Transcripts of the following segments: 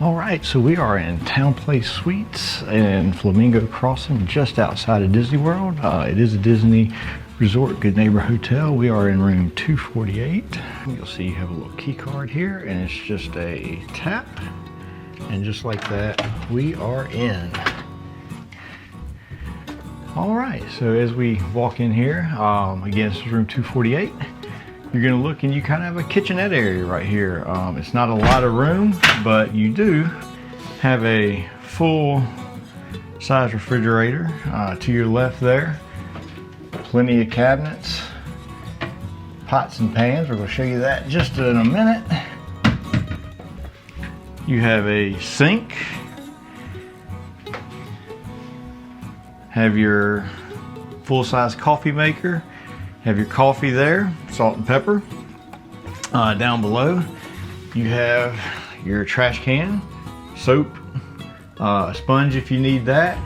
All right, so we are in TownePlace Suites in Flamingo Crossing, just outside of Disney World. It is a Disney Resort Good Neighbor Hotel. We are in room 248. You'll see you have a little key card here, and it's just a tap. And just like that, we are in. All right, so as we walk in here, again, this is room 248. You're gonna look and you kind of have a kitchenette area right here. It's not a lot of room, but you do have a full size refrigerator to your left there. Plenty of cabinets, pots and pans. We're gonna show you that just in a minute. You have a sink, have your full-size coffee maker, have your coffee there, salt and pepper. Down below, you have your trash can, soap, a sponge if you need that.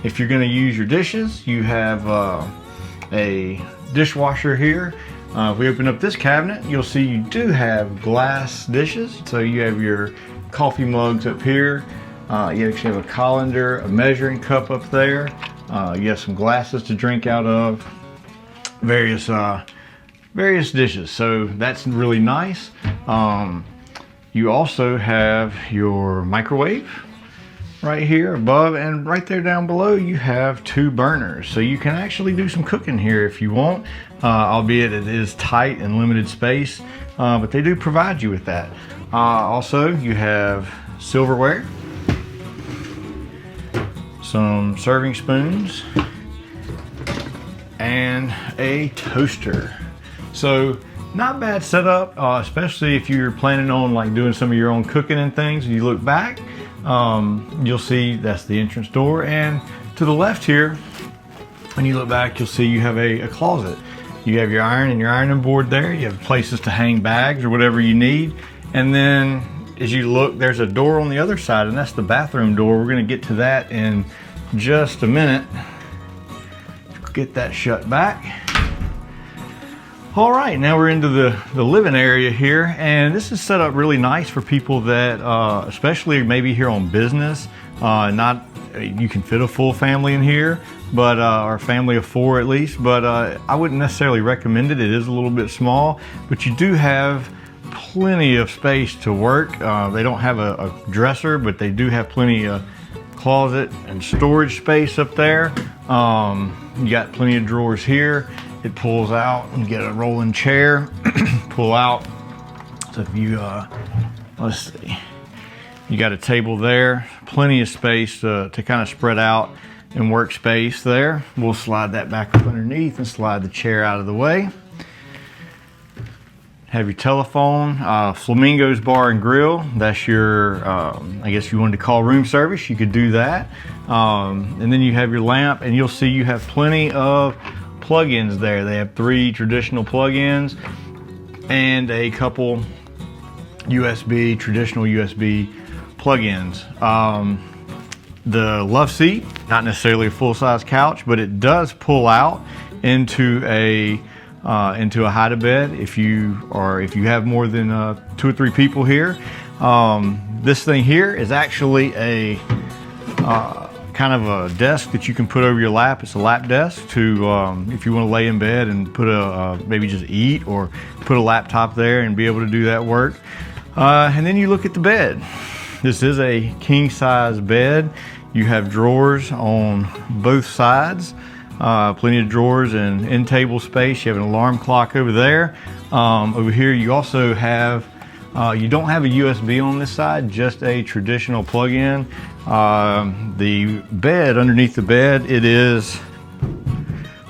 If you're gonna use your dishes, you have a dishwasher here. If we open up this cabinet, you'll see you do have glass dishes. So you have your coffee mugs up here. You actually have a colander, a measuring cup up there. You have some glasses to drink out of. Various dishes, so that's really nice. You also have your microwave right here above, and right there down below you have 2 burners, so you can actually do some cooking here if you want, albeit it is tight and limited space, but they do provide you with that. Also, you have silverware, some serving spoons, and a toaster. So not bad setup, especially if you're planning on like doing some of your own cooking and things. You look back, you'll see that's the entrance door, and to the left here, when you look back, you'll see you have a closet. You have your iron and your ironing board there. You have places to hang bags or whatever you need. And then as you look, there's a door on the other side, and that's the bathroom door. We're gonna get to that in just a minute. Get that shut back. All right, now we're into the living area here, and this is set up really nice for people that, especially maybe here on business, you can fit a full family in here, but or a family of 4 at least, but I wouldn't necessarily recommend it. It is a little bit small, but you do have plenty of space to work. They don't have a dresser, but they do have plenty of closet and storage space up there. You got plenty of drawers here. It pulls out. You get a rolling chair, pull out. So if you, let's see, you got a table there, plenty of space to kind of spread out and workspace there. We'll slide that back up underneath and slide the chair out of the way. Have your telephone, Flamingo's Bar and Grill. That's your, I guess you wanted to call room service, you could do that. And then you have your lamp, and you'll see you have plenty of plug-ins there. They have 3 traditional plug-ins and a couple traditional USB plug-ins. The love seat, not necessarily a full-size couch, but it does pull out into a hide-a-bed if you have more than 2 or 3 people here. This thing here is actually a kind of a desk that you can put over your lap. It's a lap desk to if you want to lay in bed and put maybe just eat, or put a laptop there and be able to do that work. And then you look at the bed. This is a king-size bed. You have drawers on both sides. Plenty of drawers and end table space. You have an alarm clock over there. Over here you also have, you don't have a USB on this side, just a traditional plug-in. The bed, underneath the bed, it is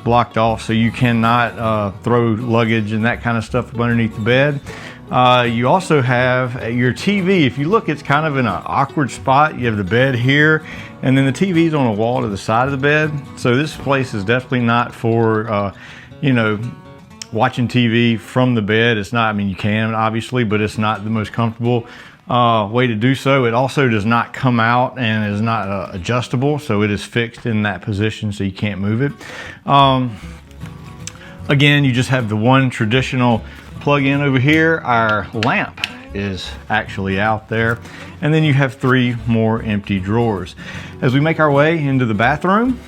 blocked off, so you cannot throw luggage and that kind of stuff up underneath the bed. You also have your TV. If you look, it's kind of in an awkward spot. You have the bed here, and then the TV's on a wall to the side of the bed. So this place is definitely not for, watching TV from the bed. It's not, I mean, you can obviously, but it's not the most comfortable way to do so. It also does not come out and is not adjustable, so it is fixed in that position, so you can't move it. Again, you just have the one traditional plug-in over here. Our lamp is actually out there. And then you have 3 more empty drawers. As we make our way into the bathroom,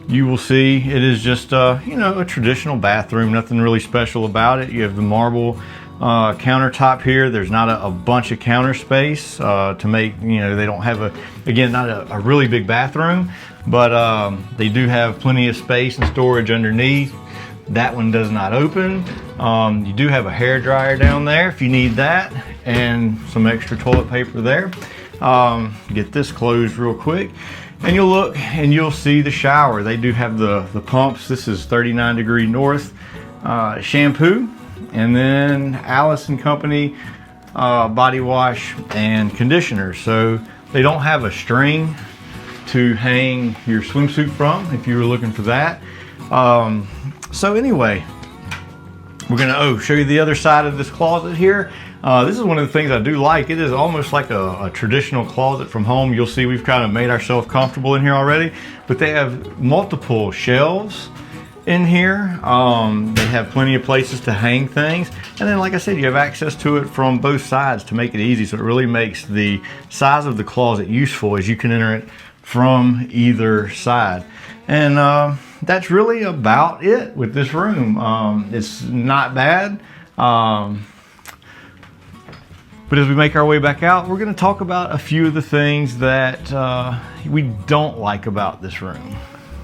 you will see it is just you know, a traditional bathroom, nothing really special about it. You have the marble countertop here. There's not a bunch of counter space to make, you know, they don't have again, not a really big bathroom, but they do have plenty of space and storage underneath. That one does not open. You do have a hair dryer down there if you need that, and some extra toilet paper there. Get this closed real quick, and you'll look and you'll see the shower. They do have the pumps. This is 39 degree north shampoo, and then Alice & Company body wash and conditioner. So they don't have a string to hang your swimsuit from if you were looking for that. So anyway, we're gonna show you the other side of this closet here. This is one of the things I do like. It is almost like a traditional closet from home. You'll see we've kind of made ourselves comfortable in here already, but they have multiple shelves in here. They have plenty of places to hang things. And then, like I said, you have access to it from both sides to make it easy. So it really makes the size of the closet useful, as you can enter it from either side. And that's really about it with this room. It's not bad. But as we make our way back out, we're going to talk about a few of the things that we don't like about this room.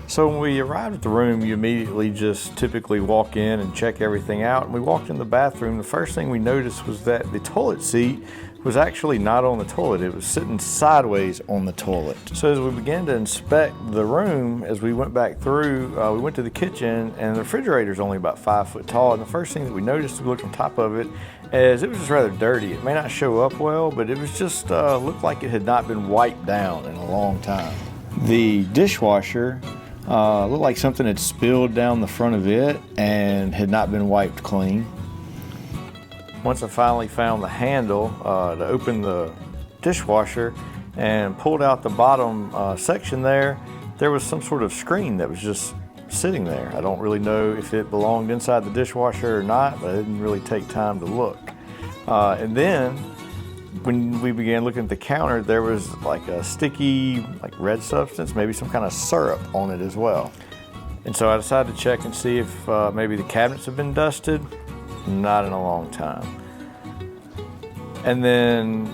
So when we arrived at the room, you immediately just typically walk in and check everything out. And we walked in the bathroom. The first thing we noticed was that the toilet seat was actually not on the toilet. It was sitting sideways on the toilet. So as we began to inspect the room, as we went back through, we went to the kitchen, and the refrigerator is only about 5 foot tall. And the first thing that we noticed as we looked on top of it is it was just rather dirty. It may not show up well, but it was just looked like it had not been wiped down in a long time. The dishwasher looked like something had spilled down the front of it and had not been wiped clean. Once I finally found the handle to open the dishwasher and pulled out the bottom section there was some sort of screen that was just sitting there. I don't really know if it belonged inside the dishwasher or not, but I didn't really take time to look. And then when we began looking at the counter, there was like a sticky, like red substance, maybe some kind of syrup on it as well. And so I decided to check and see if maybe the cabinets have been dusted. Not in a long time. And then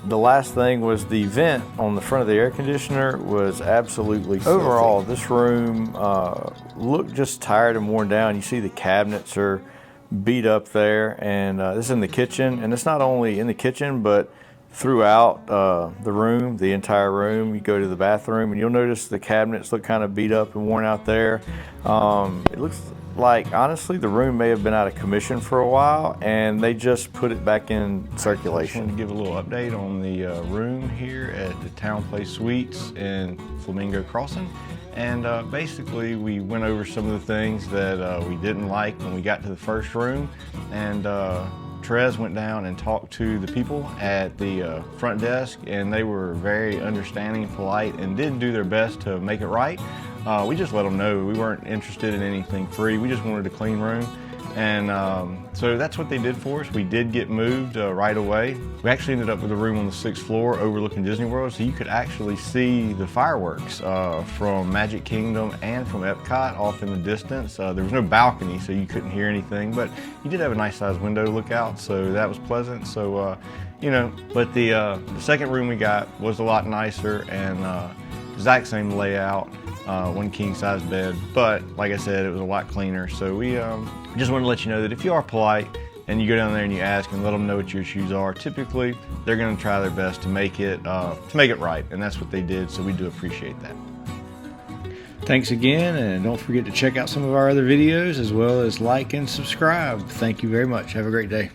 the last thing was the vent on the front of the air conditioner was absolutely filthy. Overall, this room looked just tired and worn down. You see the cabinets are beat up there, and this is in the kitchen, and it's not only in the kitchen but throughout the room, the entire room. You go to the bathroom and you'll notice the cabinets look kind of beat up and worn out there. It looks like, honestly, the room may have been out of commission for a while, and they just put it back in circulation. I just wanted to give a little update on the room here at the TownePlace Suites in Flamingo Crossing. And basically, we went over some of the things that we didn't like when we got to the first room. And Trez went down and talked to the people at the front desk, and they were very understanding and polite and did do their best to make it right. We just let them know we weren't interested in anything free. We just wanted a clean room. And so that's what they did for us. We did get moved right away. We actually ended up with a room on the 6th floor overlooking Disney World, so you could actually see the fireworks from Magic Kingdom and from Epcot off in the distance. There was no balcony, so you couldn't hear anything, but you did have a nice sized window to look out, so that was pleasant. So, you know, but the second room we got was a lot nicer and exact same layout. One king size bed, but like I said, it was a lot cleaner. So we just want to let you know that if you are polite and you go down there and you ask and let them know what your issues are, typically they're going to try their best to make it right, and that's what they did. So we do appreciate that. Thanks again, and don't forget to check out some of our other videos as well as like and subscribe. Thank you very much. Have a great day.